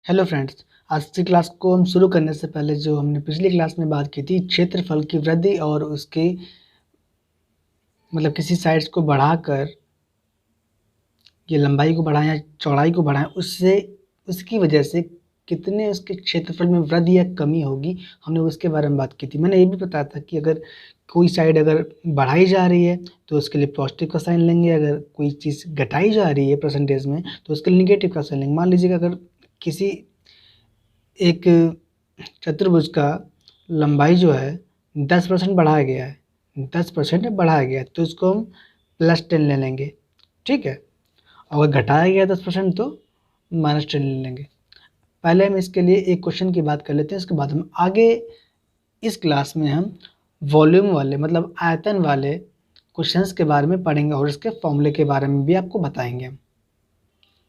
Hello friends. आज की class को हम शुरू करने से पहले जो हमने पिछली क्लास में बात की थी क्षेत्रफल की वृद्धि और उसके किसी साइड्स को बढ़ाकर ये लंबाई को बढ़ाएं या चौड़ाई को बढ़ाएं उससे उसकी वजह से कितने उसके क्षेत्रफल में वृद्धि या कमी होगी, हमने उसके बारे में बात की थी। मैंने ये भी बताया था कि अगर कोई साइड अगर बढ़ाई जा रही है तो उसके लिए पॉजिटिव का साइन लेंगे, अगर कोई चीज़ घटाई जा रही है परसेंटेज में तो उसके लिए निगेटिव का साइन लेंगे। मान लीजिएगा अगर किसी एक चतुर्भुज का लंबाई जो है 10% बढ़ाया गया है, 10% बढ़ाया गया है तो इसको हम +10 ले लेंगे, ठीक है। और अगर घटाया गया 10% तो -10 ले लेंगे। पहले हम इसके लिए एक क्वेश्चन की बात कर लेते हैं, उसके बाद हम आगे इस क्लास में हम वॉल्यूम वाले आयतन वाले क्वेश्चंस के बारे में पढ़ेंगे और इसके फॉर्मूले के बारे में भी आपको बताएंगे हम।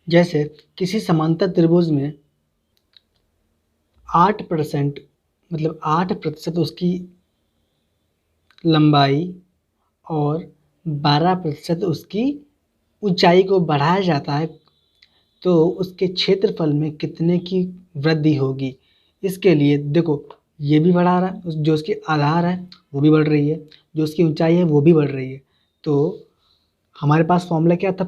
जैसे किसी समांतर त्रिभुज में 8% उसकी लंबाई और 12% उसकी ऊंचाई को बढ़ाया जाता है तो उसके क्षेत्रफल में कितने की वृद्धि होगी। इसके लिए देखो ये भी बढ़ा रहा है, जो उसकी आधार है वो भी बढ़ रही है, जो उसकी ऊंचाई है वो भी बढ़ रही है। तो हमारे पास फॉर्मूला क्या था,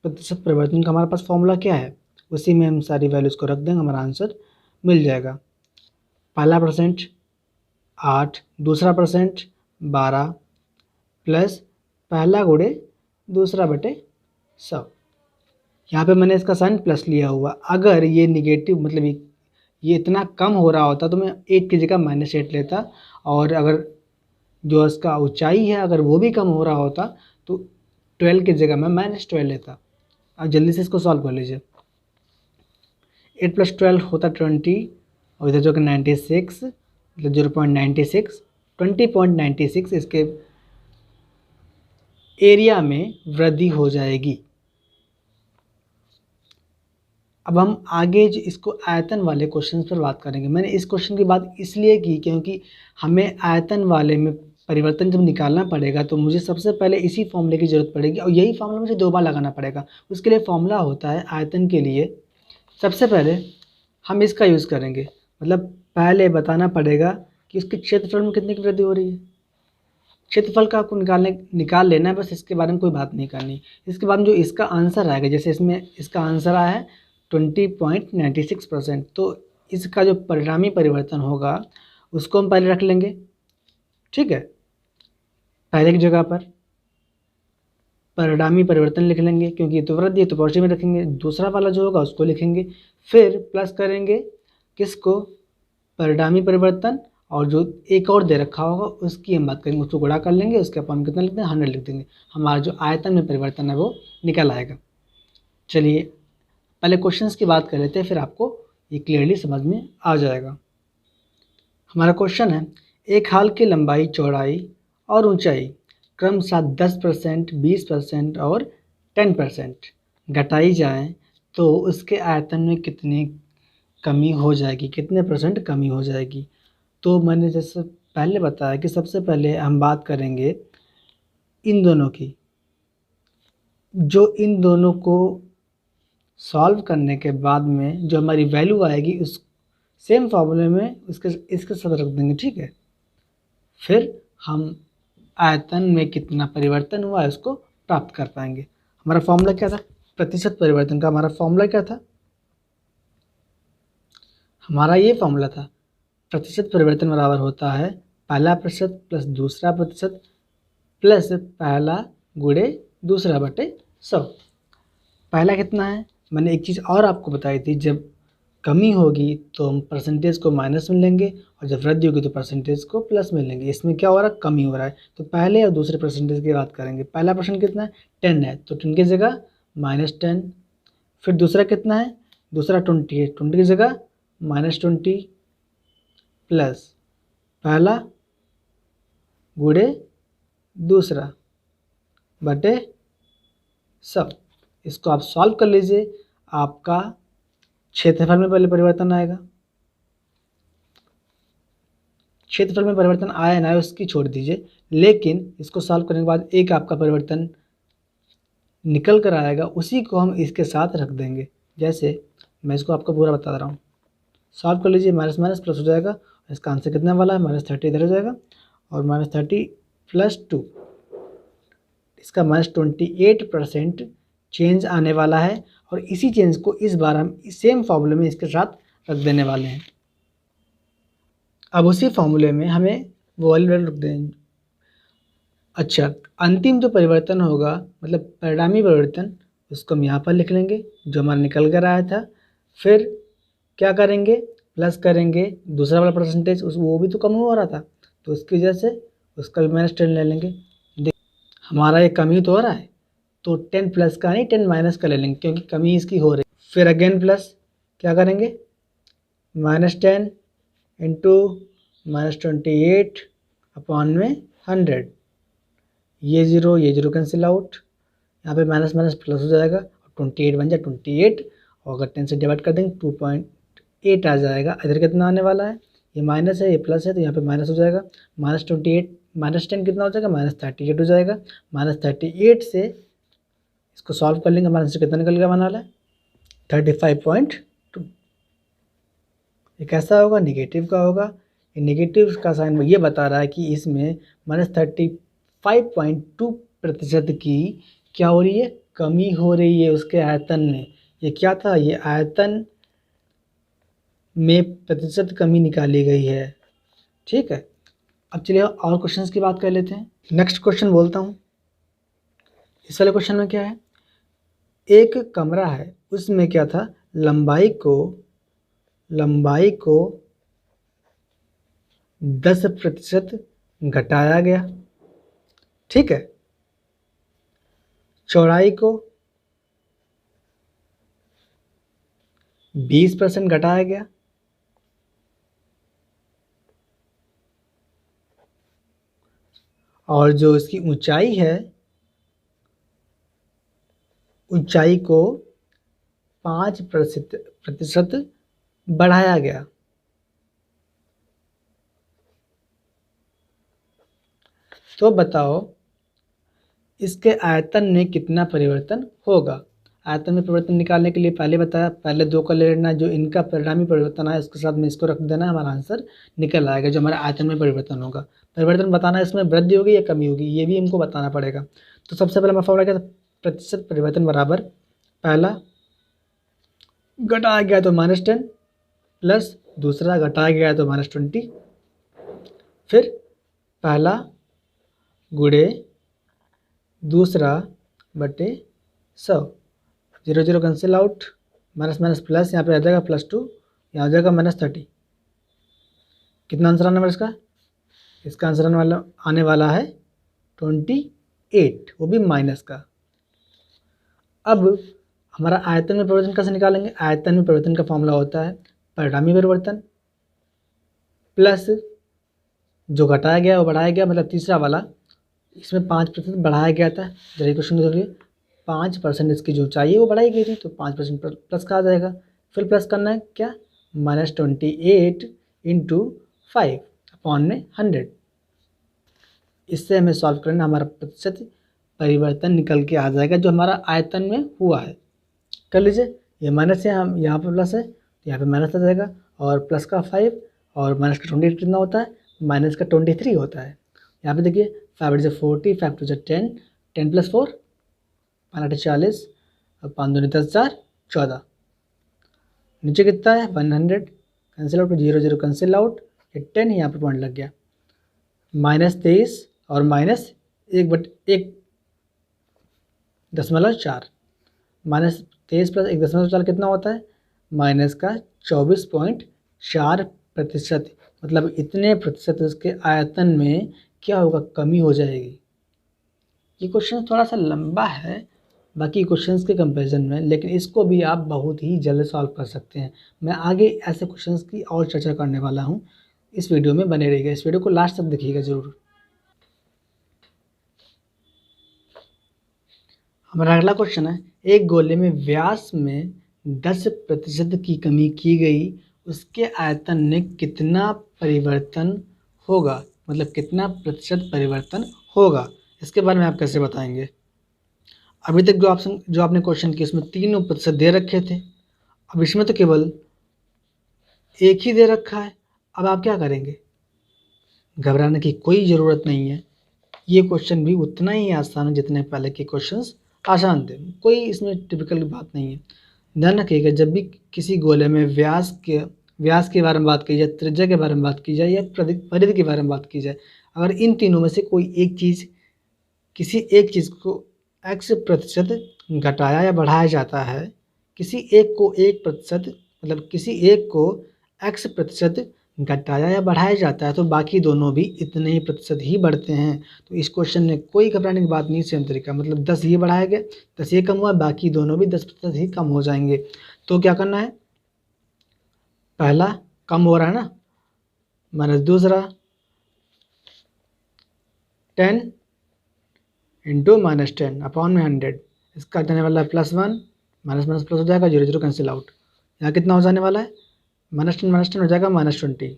प्रतिशत परिवर्तन का हमारे पास फॉर्मूला क्या है, उसी में हम सारी वैल्यूज़ को रख देंगे, हमारा आंसर मिल जाएगा। पहला परसेंट 8, दूसरा परसेंट 12 प्लस पहला गुणे दूसरा बटे 100। यहाँ पे मैंने इसका साइन प्लस लिया हुआ। अगर ये निगेटिव ये इतना कम हो रहा होता तो मैं 8 की जगह -8 लेता, और अगर जो इसका ऊंचाई है अगर वो भी कम हो रहा होता तो 12 की जगह मैं -12 लेता। अब जल्दी से इसको सॉल्व कर लीजिए। 8 + 12 होता 20 और इधर जो कि 96 0.96, 20.96 इसके एरिया में वृद्धि हो जाएगी। अब हम आगे जो इसको आयतन वाले क्वेश्चन पर बात करेंगे। मैंने इस क्वेश्चन की बात इसलिए की क्योंकि हमें आयतन वाले में परिवर्तन जब निकालना पड़ेगा तो मुझे सबसे पहले इसी फॉर्मूले की ज़रूरत पड़ेगी और यही फॉर्मूला मुझे 2 बार लगाना पड़ेगा। उसके लिए फॉर्मूला होता है आयतन के लिए, सबसे पहले हम इसका यूज़ करेंगे, पहले बताना पड़ेगा कि उसके क्षेत्रफल में कितनी की वृद्धि हो रही है। क्षेत्रफल का आपको निकाल लेना है, बस इसके बारे में कोई बात नहीं करनी। इसके बाद जो इसका आंसर आएगा, जैसे इसमें इसका आंसर आया है 20.96%, तो इसका जो परिणामी परिवर्तन होगा उसको हम पहले रख लेंगे, ठीक है। पहले की जगह पर परिणामी परिवर्तन लिख लेंगे क्योंकि ये तो वृद्धि है तो पॉजिटिव में रखेंगे। दूसरा वाला जो होगा उसको लिखेंगे, फिर प्लस करेंगे किसको, परिणामी परिवर्तन, और जो एक और दे रखा होगा उसकी हम बात करेंगे, उसको गुणा कर लेंगे, उसके ऊपर हम कितना लिखते हैं 100 लिख देंगे। हमारा जो आयतन में परिवर्तन है वो निकल आएगा। चलिए पहले क्वेश्चंस की बात कर लेते हैं, फिर आपको ये क्लियरली समझ में आ जाएगा। हमारा क्वेश्चन है, एक हाल की लंबाई, चौड़ाई और ऊंचाई क्रमशः 10%, 20% और 10% घटाई जाए तो उसके आयतन में कितनी कमी हो जाएगी, कितने परसेंट कमी हो जाएगी। तो मैंने जैसे पहले बताया कि सबसे पहले हम बात करेंगे इन दोनों की, जो इन दोनों को सॉल्व करने के बाद में जो हमारी वैल्यू आएगी उस सेम फार्मूले में इसके साथ रख देंगे, ठीक है। फिर हम आयतन में कितना परिवर्तन हुआ है उसको प्राप्त कर पाएंगे। हमारा फॉर्मूला क्या था, प्रतिशत परिवर्तन का हमारा फॉर्मूला क्या था, हमारा ये फॉर्मूला था, प्रतिशत परिवर्तन बराबर होता है पहला प्रतिशत प्लस दूसरा प्रतिशत प्लस पहला गुणे दूसरा बटे 100। पहला कितना है, मैंने एक चीज़ और आपको बताई थी, जब कमी होगी तो हम परसेंटेज को माइनस में लेंगे और जब वृद्धि होगी तो परसेंटेज को प्लस में लेंगे। इसमें क्या हो रहा है, कमी हो रहा है, तो पहले और दूसरे परसेंटेज की बात करेंगे। पहला परसेंट कितना है 10 है तो 10 की जगह -10, फिर दूसरा कितना है, दूसरा 20 है, 20 की जगह -20 प्लस पहला गुणे दूसरा बटे 100। इसको आप सॉल्व कर लीजिए, आपका क्षेत्रफल में पहले परिवर्तन आएगा। क्षेत्रफल में परिवर्तन आया ना उसकी छोड़ दीजिए, लेकिन इसको सॉल्व करने के बाद एक आपका परिवर्तन निकल कर आएगा, उसी को हम इसके साथ रख देंगे। जैसे मैं इसको आपको पूरा बता रहा हूँ। सॉल्व कर लीजिए, माइनस माइनस प्लस हो जाएगा। इसका आंसर कितने वाला है, -30 इधर हो जाएगा और -30 + 2, इसका -28% चेंज आने वाला है। और इसी चेंज को इस बार हम सेम फॉर्मूले में इसके साथ रख देने वाले हैं। अब उसी फॉर्मूले में हमें वो वाली वैल्यू रख देंगे। अच्छा, अंतिम जो परिवर्तन होगा मतलब परिणामी परिवर्तन, उसको हम यहाँ पर लिख लेंगे जो हमारा निकल कर आया था। फिर क्या करेंगे, प्लस करेंगे दूसरा वाला परसेंटेज, उस वो भी तो कम हो रहा था, तो उसकी वजह से उसका भी -10 ले लेंगे। देख, हमारा ये कमी तो हो रहा है, तो 10 प्लस का नहीं 10 माइनस का ले लेंगे क्योंकि कमी इसकी हो रही। फिर अगेन प्लस क्या करेंगे, -10 इंटू -28 अपॉन में 100, ये जीरो कैंसिल आउट, यहाँ पे माइनस माइनस प्लस हो जाएगा, 28 बन जाए 28, और अगर 10 से डिवाइड कर देंगे 2.8 आ जाएगा। इधर कितना आने वाला है, ये माइनस है ये प्लस है, तो यहाँ पे माइनस हो जाएगा। -28 -10 कितना हो जाएगा, -38 हो जाएगा। -38 से इसको सॉल्व कर लेंगे, हमारे आंसर कितना निकल गया बना है 35.2। ये कैसा होगा, निगेटिव का होगा। ये निगेटिव का साइन ये बता रहा है कि इसमें -35.2% की क्या हो रही है, कमी हो रही है उसके आयतन में। ये क्या था, ये आयतन में प्रतिशत कमी निकाली गई है। ठीक है, अब चलिए और क्वेश्चंस की बात कर लेते हैं। नेक्स्ट क्वेश्चन बोलता हूँ। इस वाले क्वेश्चन में क्या है, एक कमरा है, उसमें क्या था, लंबाई को 10% घटाया गया। ठीक है, चौड़ाई को 20% घटाया गया, और जो इसकी ऊंचाई है, ऊंचाई को 5% बढ़ाया गया। तो बताओ इसके आयतन में कितना परिवर्तन होगा। आयतन में परिवर्तन निकालने के लिए पहले बताया, पहले 2 का ले लेना, जो इनका परिणामी परिवर्तन है उसके साथ में इसको रख देना, हमारा आंसर निकल आएगा जो हमारे आयतन में परिवर्तन होगा। परिवर्तन बताना है इसमें वृद्धि होगी या कमी होगी, ये भी हमको बताना पड़ेगा। तो सबसे पहले हमारा फॉर्मूला क्या था, प्रतिशत परिवर्तन बराबर पहला घटाया गया तो -10 प्लस दूसरा घटाया गया तो -20, फिर पहला गुणे दूसरा बटे 100, 0 0 cancel out, minus minus plus, यहाँ पे आ जाएगा +2, यहाँ आ जाएगा -30। कितना आंसर आने वाला इसका, इसका आंसर आने वाला है 28, वो भी माइनस का। अब हमारा आयतन में परिवर्तन कैसे निकालेंगे, आयतन में परिवर्तन का फॉर्मूला होता है परिणामी परिवर्तन प्लस जो घटाया गया वो बढ़ाया गया, मतलब तीसरा वाला, इसमें 5% बढ़ाया गया था। जरा क्वेश्चन को देखिए, 5% इसकी जो ऊंचाई है वो बढ़ाई गई थी, तो 5% प्लस का आ जाएगा। फिर प्लस करना है क्या, -28 × 5 अपॉन में 100। इससे हमें सॉल्व करना, हमारा प्रतिशत परिवर्तन निकल के आ जाएगा जो हमारा आयतन में हुआ है। कर लीजिए, ये माइनस है, हम यहाँ पे प्लस है तो यहाँ पे माइनस आ जाएगा, और प्लस का 5 और माइनस का 28 कितना होता है, -23 होता है। यहाँ पे देखिए 5 × 40, 5 × 10, 10 + 4 5 × 40 और 5 दूनी 10, 4 14, नीचे कितना है 100, कैंसिल आउट, 0 0 कैंसिल आउट, ये 10 यहाँ पे पॉइंट लग गया, -23 और -1.4, -23 + 1.4 कितना होता है, -24.4%, मतलब इतने प्रतिशत इसके आयतन में क्या होगा, कमी हो जाएगी। ये क्वेश्चन थोड़ा सा लंबा है बाकी क्वेश्चंस के कंपैरिजन में, लेकिन इसको भी आप बहुत ही जल्द सॉल्व कर सकते हैं। मैं आगे ऐसे क्वेश्चंस की और चर्चा करने वाला हूँ, इस वीडियो में बने रहिएगा, इस वीडियो को लास्ट तक देखिएगा ज़रूर। हमारा अगला क्वेश्चन है, एक गोले में व्यास में 10% की कमी की गई, उसके आयतन में कितना परिवर्तन होगा, मतलब कितना प्रतिशत परिवर्तन होगा। इसके बारे में आप कैसे बताएंगे। अभी तक जो आपने क्वेश्चन किए उसमें तीनों प्रतिशत दे रखे थे, अब इसमें तो केवल एक ही दे रखा है। अब आप क्या करेंगे, घबराने की कोई ज़रूरत नहीं है। ये क्वेश्चन भी उतना ही आसान है जितने पहले के क्वेश्चंस आसान थे, कोई इसमें टिपिकल बात नहीं है। ध्यान रखिएगा, जब भी किसी गोले में व्यास के बारे में बात की जाए, त्रिज्या के बारे में बात की जाए या परिधि के बारे में बात की जाए, अगर इन तीनों में से कोई एक चीज़, किसी एक चीज़ को x% घटाया या बढ़ाया जाता है, किसी एक को 1% मतलब किसी एक को x% घटाया या बढ़ाया जाता है, तो बाकी दोनों भी इतने ही प्रतिशत ही बढ़ते हैं। तो इस क्वेश्चन में कोई घबराने की बात नहीं, सेम तरीका, मतलब 10 ये बढ़ाया गया, 10 ये कम हुआ, बाकी दोनों भी 10% ही कम हो जाएंगे। तो क्या करना है, पहला कम हो रहा है ना, माइनस दूसरा 10 इंटू -10 अपॉन में 100, इसका जाने वाला है +1, माइनस माइनस प्लस हो जाएगा, 0 0 कैंसिल आउट। यहाँ कितना हो जाने वाला है, -10 हो जाएगा -20।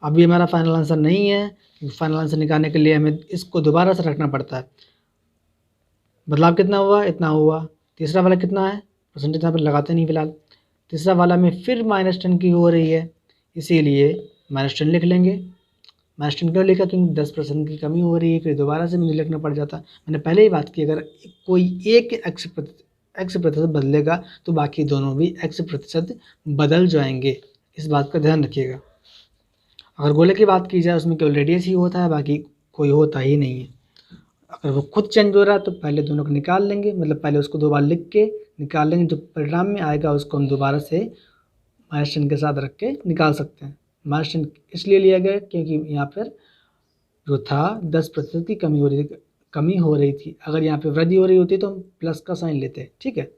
अभी हमारा फाइनल आंसर नहीं है, फाइनल आंसर निकालने के लिए हमें इसको दोबारा से रखना पड़ता है। बदलाव कितना हुआ, इतना हुआ। तीसरा वाला कितना है, परसेंटेज यहाँ पर लगाते नहीं फिलहाल। तीसरा वाला में फिर -10 की हो रही है, इसीलिए -10 लिख लेंगे। -10 क्यों लिखा, क्योंकि 10% की कमी हो रही है, फिर दोबारा से मुझे लिखना पड़ जाता। मैंने पहले ही बात की, अगर कोई एक x% बदलेगा तो बाकी दोनों भी x% बदल जाएंगे, इस बात का ध्यान रखिएगा। अगर गोले की बात की जाए, उसमें केवल रेडियस ही होता है, बाकी कोई होता ही नहीं है। अगर वो खुद चेंज हो रहा है तो पहले दोनों को निकाल लेंगे, मतलब पहले उसको 2 बार लिख के निकाल लेंगे, जो परिणाम में आएगा उसको हम दोबारा से -10 के साथ रख के निकाल सकते हैं। -10 इसलिए लिया गया क्योंकि यहाँ पर जो था 10% की कमी हो रही थी। अगर यहाँ पे वृद्धि हो रही होती तो हम प्लस का साइन लेते, ठीक है।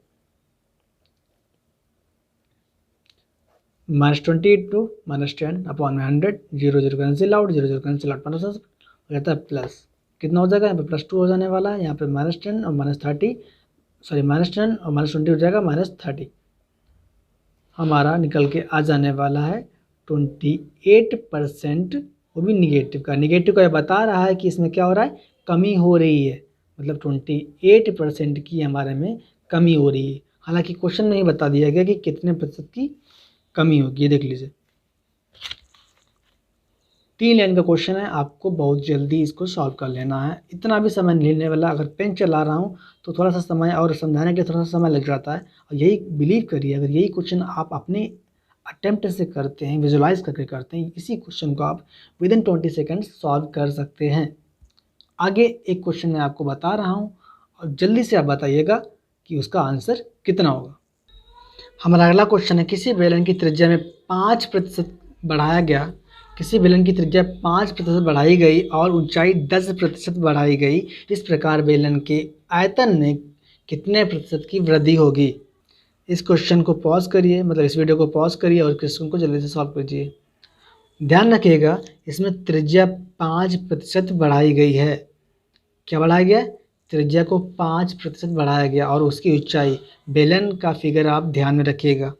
-20 इंटू -10 अपॉन में 100, 0 0 कैंसिल आउट, 0 0 कैंसिल आउट, हो जाता है प्लस, कितना हो जाएगा यहाँ पे +2 हो जाने वाला है। यहाँ पे -10 और -30, सॉरी -10 और -20 हो जाएगा -30। हमारा निकल के आ जाने वाला है 28%, वो भी निगेटिव का। निगेटिव का ये बता रहा है कि इसमें क्या हो रहा है, कमी हो रही है, मतलब 28% की हमारे में कमी हो रही है। हालांकि क्वेश्चन में ही बता दिया गया कि कितने प्रतिशत की कमी होगी, ये देख लीजिए। 3 लाइन का क्वेश्चन है, आपको बहुत जल्दी इसको सॉल्व कर लेना है, इतना भी समय नहीं लेने वाला। अगर पेन चला रहा हूँ तो थोड़ा सा समय और समझाने के लिए थोड़ा सा समय लग जाता है, और यही बिलीव करिए, अगर यही क्वेश्चन आप अपने अटेम्प्ट से करते हैं, विजुलाइज करके करते हैं, इसी क्वेश्चन को आप विदिन 20 सेकेंड्स सॉल्व कर सकते हैं। आगे एक क्वेश्चन मैं आपको बता रहा हूँ, और जल्दी से आप बताइएगा कि उसका आंसर कितना होगा। हमारा अगला क्वेश्चन है, किसी बेलन की त्रिज्या में 5% बढ़ाया गया, किसी बेलन की त्रिज्या 5% बढ़ाई गई और ऊंचाई 10% बढ़ाई गई, इस प्रकार बेलन के आयतन में कितने प्रतिशत की वृद्धि होगी। इस क्वेश्चन को पॉज करिए, मतलब इस वीडियो को पॉज करिए और क्वेश्चन को जल्दी से सॉल्व कीजिए। ध्यान रखिएगा, इसमें त्रिज्या 5% बढ़ाई गई है। क्या बढ़ाया गया, त्रिज्या को 5% बढ़ाया गया, और उसकी ऊंचाई, बेलन का फिगर आप ध्यान में रखिएगा।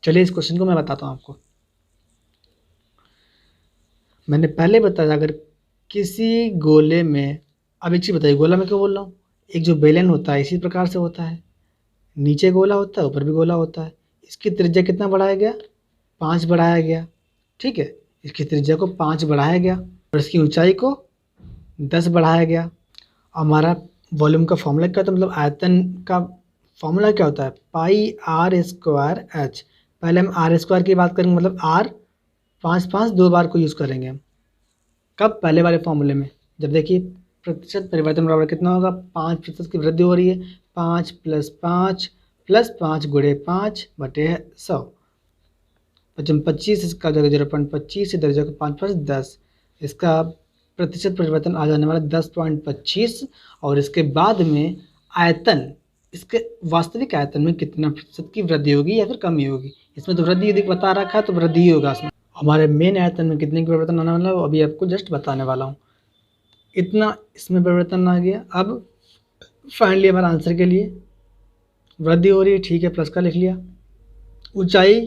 चलिए इस क्वेश्चन को मैं बताता हूँ आपको। मैंने पहले बताया, अगर किसी गोले में, अब एक चीज़ बताइए, गोला में क्यों बोल रहा हूँ, एक जो बेलन होता है इसी प्रकार से होता है, नीचे गोला होता है, ऊपर भी गोला होता है। इसकी त्रिज्या कितना बढ़ाया गया, 5 बढ़ाया गया, ठीक है। इसकी त्रिज्या को 5 बढ़ाया गया और इसकी ऊंचाई को 10 बढ़ाया गया। हमारा वॉल्यूम का फॉर्मूला क्या होता है, मतलब आयतन का फॉर्मूला क्या होता है, πr²h। पहले हम r² की बात करेंगे, मतलब r 5 5 2 बार को यूज़ करेंगे हम। कब, पहले वाले फॉर्मूले में, जब देखिए प्रतिशत परिवर्तन बराबर कितना होगा, 5% की वृद्धि हो रही है, 5 + 5 + 5 × 5/100, 25, इसका जगह 0.25, इधर जगह 5 5 10, इसका प्रतिशत परिवर्तन आ जाने वाला 10.25। और इसके बाद में आयतन, इसके वास्तविक आयतन में कितना प्रतिशत की वृद्धि होगी या फिर कमी होगी। इसमें तो वृद्धि यदि बता रखा है तो वृद्धि ही होगा। इसमें हमारे मेन आयतन में कितने की परिवर्तन आने वाला है, वो अभी आपको जस्ट बताने वाला हूँ। इतना इसमें परिवर्तन आ गया। अब फाइनली हमारा आंसर के लिए वृद्धि हो रही है, ठीक है, प्लस का लिख लिया। ऊंचाई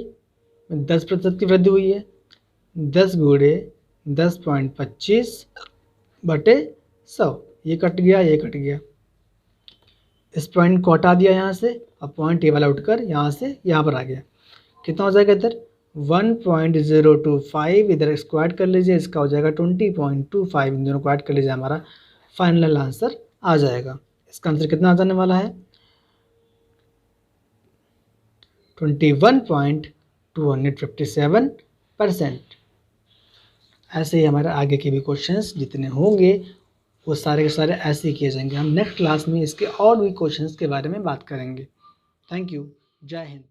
में 10% की वृद्धि हुई है, 10 × 10.25/100, ये कट गया, ये कट गया। इस पॉइंट को हटा दिया यहाँ से और पॉइंट ये वाला उठकर यहाँ से यहाँ पर आ गया। कितना हो जाएगा इधर 1.025, इधर स्क्वायर कर लीजिए, इसका हो जाएगा 20.25, इन दोनों को ऐड कर लीजिए, हमारा फाइनल आंसर आ जाएगा। इसका आंसर कितना आ जाने वाला है 21.257%। ऐसे ही हमारे आगे के भी क्वेश्चंस जितने होंगे वो सारे के सारे ऐसे ही किए जाएंगे। हम नेक्स्ट क्लास में इसके और भी क्वेश्चंस के बारे में बात करेंगे। Thank you. जय हिंद।